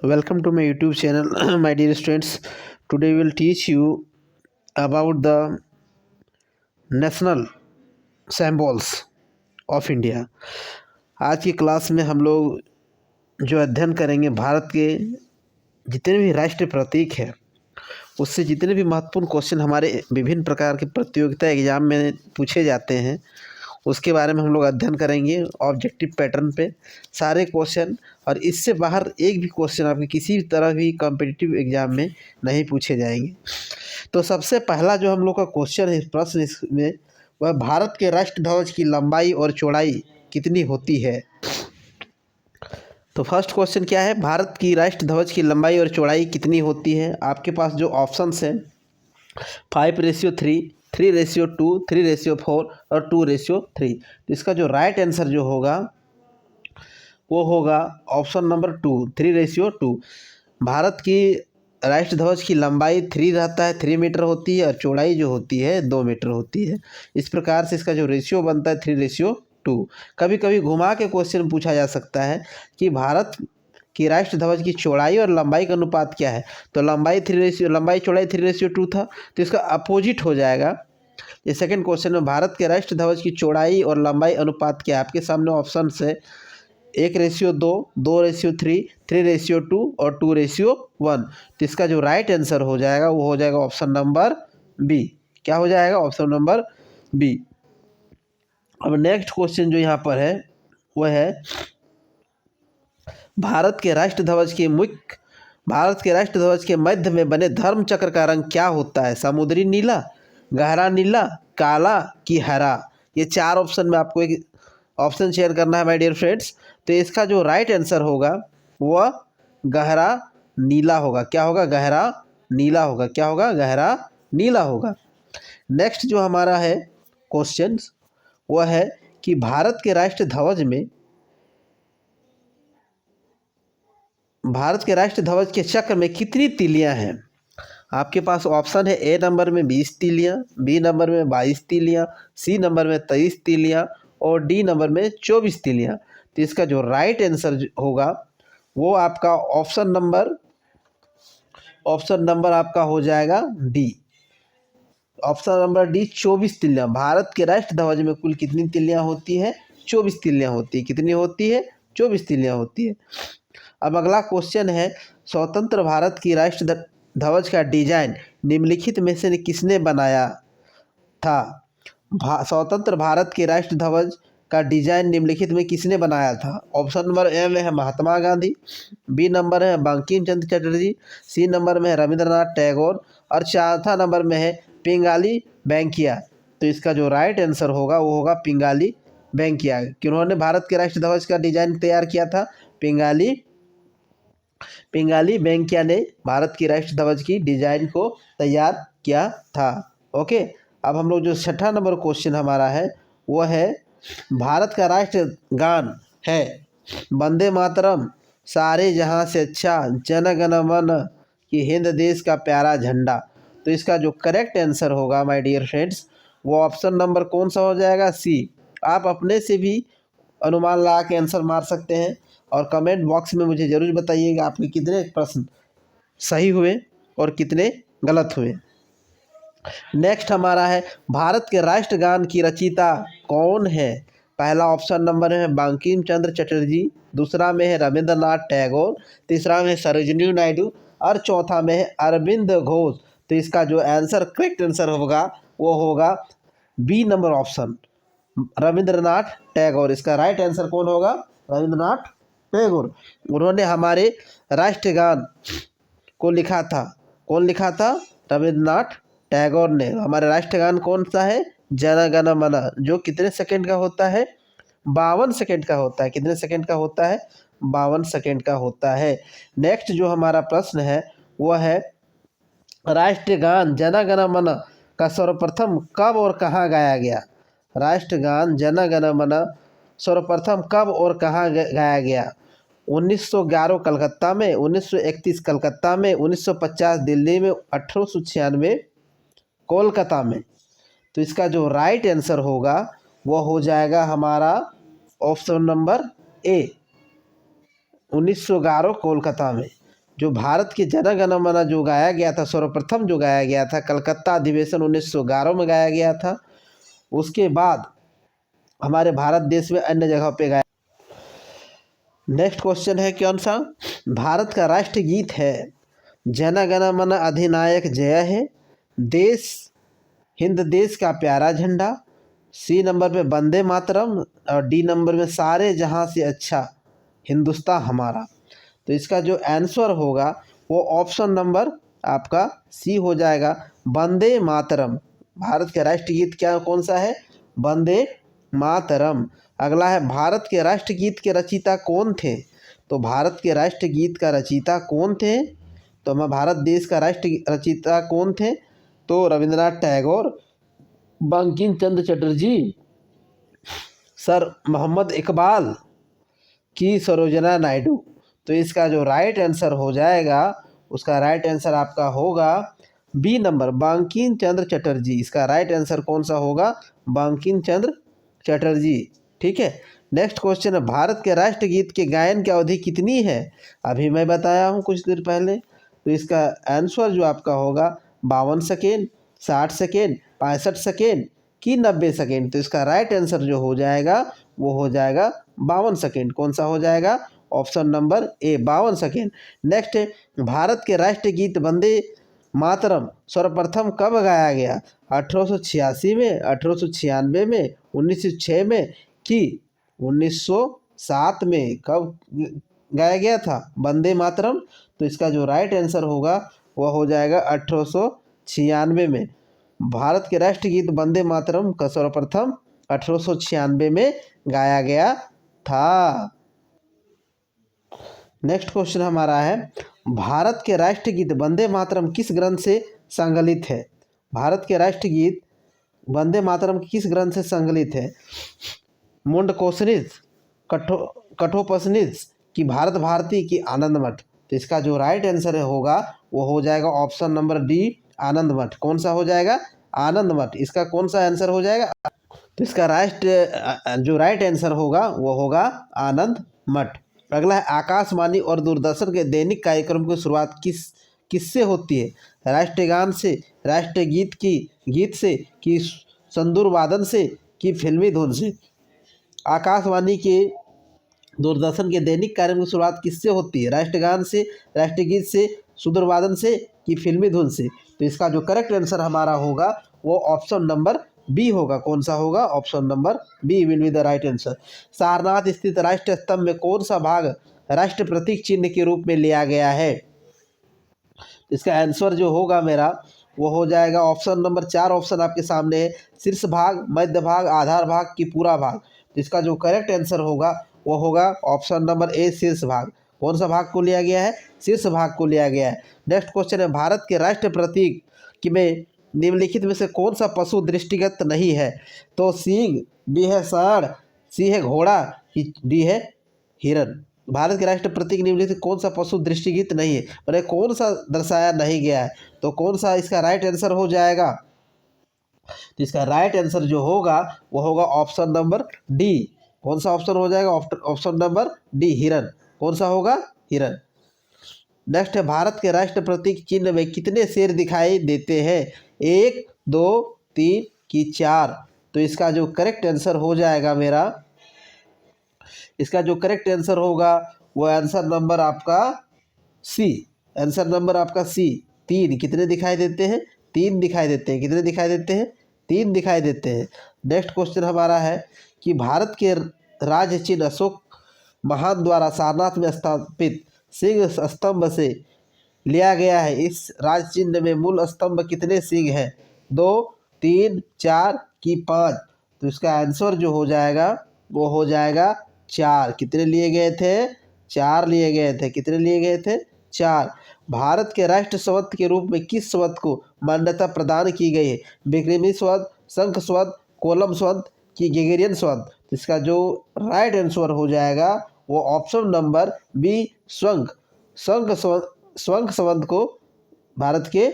Welcome to my YouTube channel, my dear students. Today we will teach you about the national symbols of India. आज की class में हम लोग जो अध्ययन करेंगे भारत के जितने भी राष्ट्रीय प्रतीक हैं, उससे जितने भी महत्वपूर्ण क्वेश्चन हमारे विभिन्न प्रकार के प्रतियोगिता एग्जाम में पूछे जाते हैं, उसके बारे में हम लोग अध्ययन करेंगे ऑब्जेक्टिव पैटर्न पे सारे क्वेश्चन। और इससे बाहर एक भी क्वेश्चन आपके किसी भी तरह भी कॉम्पिटिटिव एग्जाम में नहीं पूछे जाएंगे। तो सबसे पहला जो हम लोग का क्वेश्चन है, प्रश्न इसमें, वह भारत के राष्ट्र ध्वज की लंबाई और चौड़ाई कितनी होती है। तो फर्स्ट क्वेश्चन क्या है, भारत की राष्ट्र ध्वज की लंबाई और चौड़ाई कितनी होती है। आपके पास जो ऑप्शंस हैं 5:3, 3:2, 3:4 और 2:3। तो इसका जो राइट आंसर जो होगा वो होगा ऑप्शन नंबर 2, 3:2। भारत की राष्ट्र ध्वज की लंबाई 3 रहता है, 3 मीटर होती है, और चौड़ाई जो होती है 2 मीटर होती है। इस प्रकार से इसका जो रेशियो बनता है 3:2। कभी कभी घुमा के क्वेश्चन पूछा जा सकता है कि भारत कि राष्ट्र ध्वज की चौड़ाई और लंबाई का अनुपात क्या है। तो लंबाई चौड़ाई 3:2 था, तो इसका अपोजिट हो जाएगा। ये सेकंड क्वेश्चन में भारत के राष्ट्र ध्वज की चौड़ाई और लंबाई अनुपात क्या है। आपके सामने ऑप्शन है 1:2, 2:3, 3:2 और 2:1। तो इसका जो राइट आंसर हो जाएगा वो हो जाएगा ऑप्शन नंबर बी। क्या हो जाएगा? Option number B. अब नेक्स्ट क्वेश्चन जो यहाँ पर है वह है भारत के राष्ट्र ध्वज के मध्य में बने धर्म चक्र का रंग क्या होता है। समुद्री नीला, गहरा नीला, काला कि हरा। ये 4 ऑप्शन में आपको एक ऑप्शन शेयर करना है माय डियर फ्रेंड्स। तो इसका जो राइट आंसर होगा वह गहरा नीला होगा। क्या होगा? गहरा नीला होगा। क्या होगा? गहरा नीला होगा। नेक्स्ट जो हमारा है क्वेश्चन वह है कि भारत के राष्ट्र ध्वज के चक्र में कितनी तीलियां हैं। आपके पास ऑप्शन है ए नंबर में 20 तीलियां, बी नंबर में 22 तीलियां, सी नंबर में 23 तीलियां और डी नंबर में 24 तीलियां। तो इसका जो राइट आंसर होगा वो आपका ऑप्शन नंबर आपका हो जाएगा डी। ऑप्शन नंबर डी 24 तीलियां। भारत के राष्ट्र ध्वज में कुल कितनी तीलियां होती है? 24 तीलियां होती है। कितनी होती है? 24 तीलियां होती है। अब अगला क्वेश्चन है स्वतंत्र भारत की राष्ट्र ध्वज का डिजाइन निम्नलिखित में से किसने बनाया था। स्वतंत्र भारत के राष्ट्र ध्वज का डिजाइन निम्नलिखित में किसने बनाया था। ऑप्शन नंबर ए में है महात्मा गांधी, बी नंबर है बंकिम चंद्र चटर्जी, सी नंबर में है रविंद्रनाथ टैगोर और चौथा नंबर में है पिंगाली वेंकैया। तो इसका जो राइट आंसर होगा वो होगा पिंगाली वेंकैया। किन्होंने भारत के राष्ट्र ध्वज का डिजाइन तैयार किया था? पिंगाली वेंकैया ने भारत की राष्ट्र ध्वज की डिजाइन को तैयार किया था। ओके, अब हम लोग जो छठा नंबर क्वेश्चन हमारा है वह है भारत का राष्ट्र गान है वंदे मातरम, सारे जहां से अच्छा, जन गण मन कि हिंद देश का प्यारा झंडा। तो इसका जो करेक्ट आंसर होगा माय डियर फ्रेंड्स वो ऑप्शन नंबर कौन सा हो जाएगा? सी। आप अपने से भी अनुमान लगा के आंसर मार सकते हैं और कमेंट बॉक्स में मुझे ज़रूर बताइएगा आपके कितने प्रश्न सही हुए और कितने गलत हुए। नेक्स्ट हमारा है भारत के राष्ट्रगान की रचयिता कौन है। पहला ऑप्शन नंबर है बंकिम चंद्र चटर्जी, दूसरा में है रविंद्रनाथ टैगोर, तीसरा में है सरोजिनी नायडू और चौथा में है अरविंद घोष। तो इसका जो आंसर करेक्ट आंसर होगा वो होगा B number option, Rabindranath Tagore. इसका राइट आंसर कौन होगा? रविंद्रनाथ टैगोर। उन्होंने हमारे राष्ट्रगान को लिखा था। कौन लिखा था? रविंद्रनाथ टैगोर ने। हमारा राष्ट्रगान कौन सा है? जन गण मन, जो कितने सेकंड का होता है? 52 सेकंड का होता है। कितने सेकंड का होता है? 52 सेकंड का होता है। नेक्स्ट जो हमारा प्रश्न है वह है राष्ट्रगान जन गण मन का सर्वप्रथम कब और कहाँ गाया गया। राष्ट्रगान जन गण मन सर्वप्रथम कब और कहाँ गाया गया? 1911 कलकत्ता में, 1931 कलकत्ता में, 1950 दिल्ली में, 1896 कोलकाता में। तो इसका जो राइट आंसर होगा वो हो जाएगा हमारा ऑप्शन नंबर ए, 1911 कोलकाता में। जो भारत के जन गण मन जो गाया गया था, सर्वप्रथम जो गाया गया था कलकत्ता अधिवेशन 1911 में गाया गया था। उसके बाद हमारे भारत देश में अन्य जगह पे गाया। नेक्स्ट क्वेश्चन है कौन सा, भारत का राष्ट्रगीत है जन गण मन अधिनायक जय है, देश हिंद देश का प्यारा झंडा, सी नंबर पे वंदे मातरम और डी नंबर में सारे जहां से अच्छा हिंदुस्तान हमारा। तो इसका जो आंसर होगा वो ऑप्शन नंबर आपका सी हो जाएगा, वंदे मातरम। भारत का राष्ट्रगीत क्या कौन सा है, वंदे मातरम। अगला है भारत के राष्ट्रगीत के रचयिता कौन थे। तो भारत के राष्ट्रगीत का रचयिता कौन थे, तो हमारे भारत देश का राष्ट्र रचयिता कौन थे, तो रविंद्रनाथ टैगोर, बंकिम चंद्र चटर्जी, सर मोहम्मद इकबाल की सरोजना नायडू। तो इसका जो राइट आंसर हो जाएगा, उसका राइट आंसर आपका होगा बी नंबर, बंकिम चंद्र चटर्जी। इसका राइट आंसर कौन सा होगा, बंकिम चंद्र चटर्जी। ठीक है। नेक्स्ट क्वेश्चन है, भारत के राष्ट्रगीत के गायन की अवधि कितनी है। अभी मैं बताया हूँ कुछ देर पहले। तो इसका आंसर जो आपका होगा 52 सेकेंड, 60 सेकेंड, 65 सेकेंड कि 90 सेकेंड। तो इसका राइट आंसर जो हो जाएगा वो हो जाएगा 52 सेकेंड। कौन सा हो जाएगा, option number A, 52 second. Next है, भारत के राष्ट्रगीत वंदे मातरम सर्वप्रथम कब गाया गया। 1886 में, 1896 में, 1906 में कि 1907 में, कब गाया गया था वंदे मातरम। तो इसका जो राइट आंसर होगा वह हो जाएगा 1896 में। भारत के राष्ट्रगीत वंदे मातरम का सर्वप्रथम 1896 में गाया गया था। नेक्स्ट क्वेश्चन हमारा है, भारत के राष्ट्रगीत वंदे मातरम किस ग्रंथ से संकलित है। भारत के राष्ट्रगीत वंदे मातरम किस ग्रंथ से संकलित है, मुंडकोसनिध, कठोपनिषद की भारत भारती की आनंद मठ। तो इसका जो राइट आंसर होगा वो हो जाएगा ऑप्शन नंबर डी, आनंद मठ। कौन सा हो जाएगा, आनंद मठ। इसका कौन सा आंसर हो जाएगा, तो इसका जो राइट आंसर होगा वो होगा आनंद मठ। अगला है, आकाशवाणी और दूरदर्शन के दैनिक कार्यक्रम की शुरुआत किससे होती है। राष्ट्रगान से, राष्ट्रगीत की गीत से, कि संतूर वादन से, कि फिल्मी धुन से। आकाशवाणी के दूरदर्शन के दैनिक कार्यक्रम की शुरुआत किससे होती है, राष्ट्रगान से, राष्ट्रगीत से, सुदूर वादन से, कि फिल्मी धुन से। तो इसका जो करेक्ट आंसर हमारा होगा वो ऑप्शन नंबर बी होगा। कौन सा होगा, option number B will be the right answer. Sarnath स्थित राष्ट्र स्तंभ में कौन सा भाग राष्ट्र प्रतीक चिन्ह के रूप में लिया गया है। इसका आंसर जो होगा मेरा वो हो जाएगा ऑप्शन नंबर 4। ऑप्शन आपके सामने है, शीर्ष भाग, मध्य भाग, आधार भाग, की पूरा भाग। तो इसका जो करेक्ट आंसर होगा वो होगा ऑप्शन नंबर ए, शीर्ष भाग। कौन सा भाग को लिया गया है, शीर्ष भाग को लिया गया है। नेक्स्ट क्वेश्चन है, भारत के राष्ट्र प्रतीक में निम्नलिखित में से कौन सा पशु दृष्टिगत नहीं है। तो सिंह, बी है सांड, सी है घोड़ा, डी है हिरन। भारत के राष्ट्र प्रतीक निम्नलिखित कौन सा पशु दृष्टिगत नहीं है, मैंने कौन सा दर्शाया नहीं गया है। तो कौन सा इसका राइट आंसर हो जाएगा, तो इसका राइट आंसर जो होगा वो होगा ऑप्शन नंबर डी। कौन सा ऑप्शन हो जाएगा, ऑप्शन नंबर डी, हिरन। कौन सा होगा, हिरन। नेक्स्ट है, भारत के राष्ट्र प्रतीक चिन्ह में कितने शेर दिखाई देते हैं, 1, 2, 3 कि 4। तो इसका जो करेक्ट आंसर हो जाएगा मेरा, इसका जो करेक्ट आंसर होगा वो आंसर नंबर आपका सी। आंसर नंबर आपका सी, 3। कितने दिखाई देते हैं, 3 दिखाई देते हैं। कितने दिखाई देते हैं, 3 दिखाई देते हैं। नेक्स्ट क्वेश्चन हमारा है कि भारत के राज्य चिन्ह अशोक महान द्वारा सारनाथ में स्थापित सिंह स्तंभ से लिया गया है। इस राज चिन्ह में मूल स्तंभ कितने सिंह हैं, 2, 3, 4 कि 5। तो इसका आंसर जो हो जाएगा वो हो जाएगा 4। कितने लिए गए थे, 4 लिए गए थे। कितने लिए गए थे, 4। भारत के राष्ट्र स्वत के रूप में किस स्वत को मान्यता प्रदान की गई है, विक्रमी स्वत, शंख स्वत, कोलम स्वत कि ग्रेगोरियन स्वत। इसका जो राइट आंसर हो जाएगा वो ऑप्शन नंबर बी, शंख स्वत को भारत के।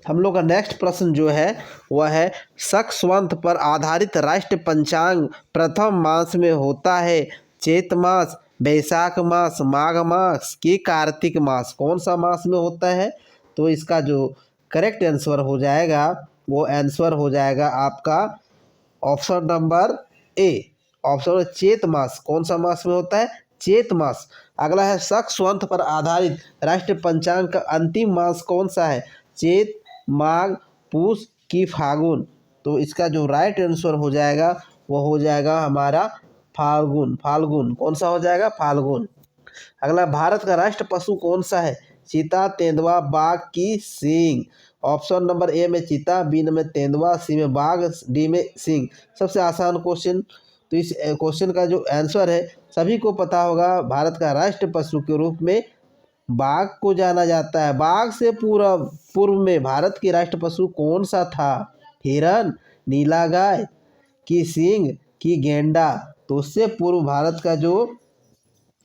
हम लोग का नेक्स्ट प्रश्न जो है वह है, शक स्वंत पर आधारित राष्ट्र पंचांग प्रथम मास में होता है, चैत मास, बैसाख मास, माघ मास कि कार्तिक मास, कौन सा मास में होता है? तो इसका जो करेक्ट आंसर हो जाएगा वो आंसर हो जाएगा आपका ऑप्शन नंबर ए। ऑप्शन चैत मास, कौन सा मास में होता है? चैत मास। अगला है शक स्वंथ पर आधारित राष्ट्रीय पंचांग का अंतिम मास कौन सा है? चैत, माघ, पूस कि फागुन? तो इसका जो राइट आंसर हो जाएगा वो हो जाएगा हमारा फाल्गुन। फाल्गुन कौन सा हो जाएगा? फाल्गुन। अगला भारत का राष्ट्र पशु कौन सा है? चीता, तेंदुआ, बाघ की सींग? ऑप्शन नंबर ए में चीता, बी में तेंदुआ, सी में बाघ, डी में सींग। सबसे आसान क्वेश्चन। तो इस क्वेश्चन का जो आंसर है सभी को पता होगा, भारत का राष्ट्र पशु के रूप में बाघ को जाना जाता है। बाघ से पूर्व में भारत के राष्ट्र पशु कौन सा था? हिरन, नीला गाय की सींग की गेंडा? तो उससे पूर्व भारत का जो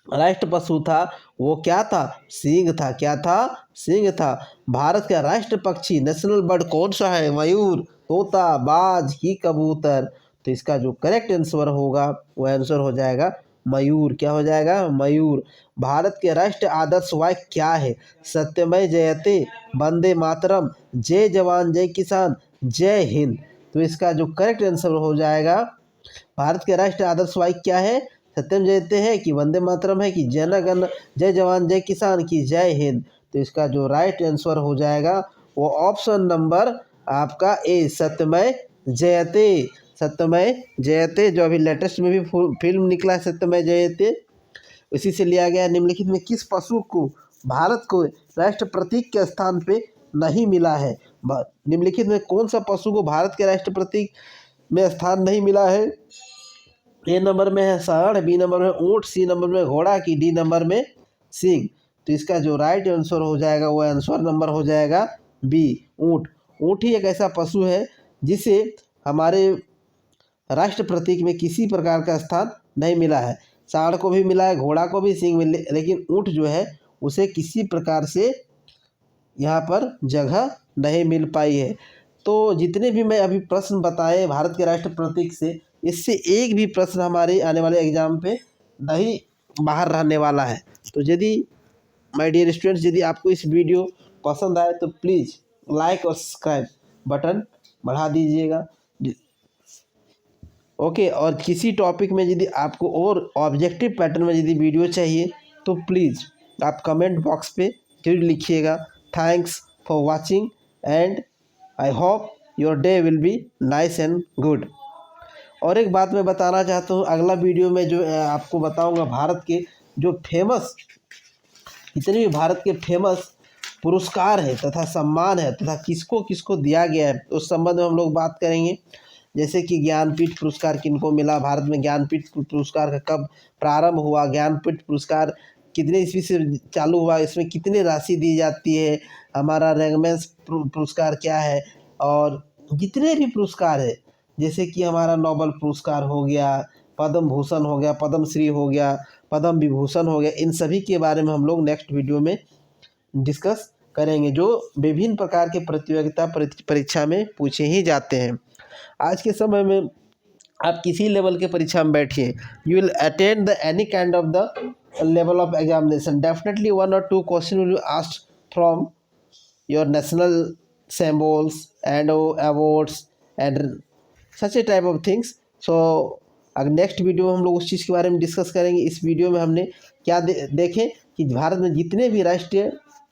राष्ट्र पशु था वो क्या था? सिंह था। क्या था? सिंह था। भारत का राष्ट्र पक्षी नेशनल बर्ड कौन सा है? मयूर, तोता, बाज की कबूतर? तो इसका जो करेक्ट आंसर होगा वो आंसर हो जाएगा मयूर। क्या हो जाएगा? मयूर। भारत के राष्ट्रीय आदर्श वाक्य क्या है? सत्यमेव जयते, वंदे मातरम, जय जवान जय किसान, जय हिंद? तो इसका जो करेक्ट आंसर हो जाएगा, भारत के राष्ट्रीय आदर्श वाक्य क्या है? सत्यम जयते है कि वंदे मातरम है कि जन गण जय जवान जय किसान की जय हिंद? तो इसका जो राइट आंसर हो जाएगा वो ऑप्शन नंबर आपका ए, सत्यमेव जयते। सत्यमेव जयते जो अभी लेटेस्ट में भी फिल्म निकला है सत्यमेव जयते, इसी से लिया गया। निम्नलिखित में किस पशु को भारत को राष्ट्र प्रतीक के स्थान पे नहीं मिला है? निम्नलिखित में कौन सा पशु को भारत के राष्ट्र प्रतीक में स्थान नहीं मिला है? ए नंबर में है सांड, बी नंबर में ऊंट, सी नंबर में घोड़ा की डी नंबर में सिंह? तो इसका जो राइट आंसर हो जाएगा वो आंसर नंबर हो जाएगा बी, ऊंट। ऊंट ही एक ऐसा पशु है जिसे हमारे राष्ट्र प्रतीक में किसी प्रकार का स्थान नहीं मिला है। सांड को भी मिला है, घोड़ा को भी सिंह मिले, लेकिन ऊंट जो है उसे किसी प्रकार से यहाँ पर जगह नहीं मिल पाई है। तो जितने भी मैं अभी प्रश्न बताए भारत के राष्ट्र प्रतीक से, इससे एक भी प्रश्न हमारे आने वाले एग्जाम पे नहीं बाहर रहने वाला है। तो यदि माय डियर स्टूडेंट्स, यदि आपको इस वीडियो पसंद आए तो प्लीज़ लाइक और सब्सक्राइब बटन बढ़ा दीजिएगा। ओके, और किसी टॉपिक में यदि आपको और ऑब्जेक्टिव पैटर्न में यदि वीडियो चाहिए तो प्लीज़ आप कमेंट बॉक्स पे जरूर लिखिएगा। Thanks for watching and I hope your day will be nice and good. और एक बात मैं बताना चाहता हूँ, अगला वीडियो में जो आपको बताऊँगा भारत के जो फेमस, जितने भी भारत के फेमस पुरस्कार है तथा सम्मान है तथा किसको किसको दिया गया है उस संबंध में हम लोग बात करेंगे। जैसे कि ज्ञानपीठ पुरस्कार किनको मिला, भारत में ज्ञानपीठ पुरस्कार का कब प्रारंभ हुआ, ज्ञानपीठ पुरस्कार कितने ईस्वी से चालू हुआ, इसमें कितनी राशि दी जाती है, हमारा रैंकमैन्स पुरस्कार क्या है, और जितने भी पुरस्कार है जैसे कि हमारा नोबल पुरस्कार हो गया, पद्म भूषण हो गया, पद्म श्री हो गया, पद्म विभूषण हो गया, इन सभी के बारे में हम लोग नेक्स्ट वीडियो में डिस्कस करेंगे जो विभिन्न प्रकार के प्रतियोगिता परीक्षा में पूछे ही जाते हैं। आज के समय में आप किसी लेवल के परीक्षा में बैठिए, you will attend the any kind of the level of examination, definitely 1 or 2 question will be asked from your national symbols and awards and such a type of things। so अगर next video में हम लोग उस चीज़ के बारे में discuss करेंगे। इस वीडियो में हमने क्या देखें कि भारत में जितने भी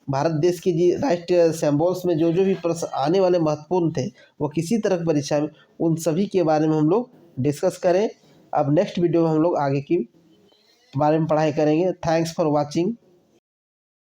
भारत देश की राष्ट्रीय सिंबल्स में जो जो भी प्रश्न आने वाले महत्वपूर्ण थे वो किसी तरह की परीक्षा में, उन सभी के बारे में हम लोग डिस्कस करें। अब नेक्स्ट वीडियो में हम लोग आगे की बारे में पढ़ाई करेंगे। Thanks for watching.